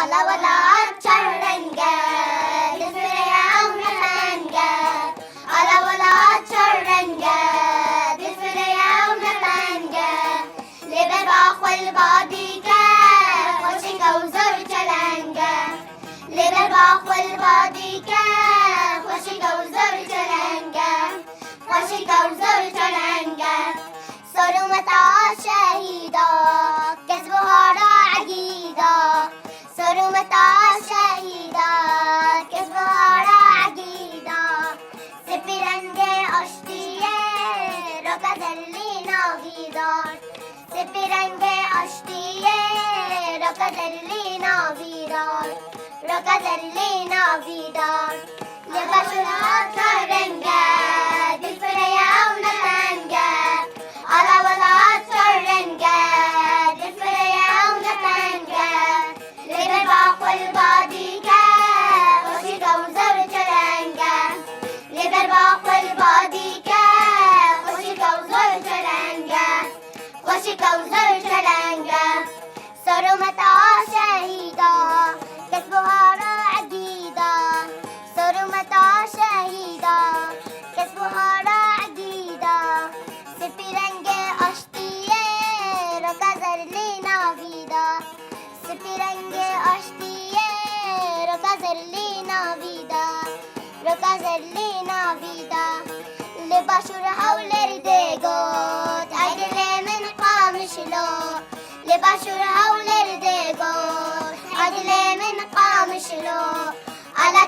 على ولا تشرنجة بالفريام نتنجة على ولا تشرنجة بالفريام نتنجة لبرباخ والباديكة خوشنجة وزر تلنجة لبرباخ والباديكة خوشنجة وزر تلنجة خوشنجة وزر تلنجة صرمت عالشهيدة كسبها عقيدة صرمت عالشهيدة كسبها عقيدة سپرنگ آشتیه رکض اللي ناویدار سپرنگ آشتیه رکض اللي ناویدار رکض اللي ناویدار لبشرها ترنگه بالفريام نتنگه على ولا ترنجة بالفريام نتنجة لبرباخ والباديكة خوشنجة وزر تلنجة لبرباخ والباديكة خوشنجة وزر تلنجة خوشنجة وزر تلنجة صرمت عالشهيدة كسبها عقيدة صرمت عالشهيدة كسبها عقيدة سپرنگ آشتیه رکض اللي ناویدار سپرنگ آشتیه رکض اللي ناویدار رکض اللي ناویدار لباشور حول دگوت عدل من قامشلو لباشور حول دگوت عدل من قامشلو على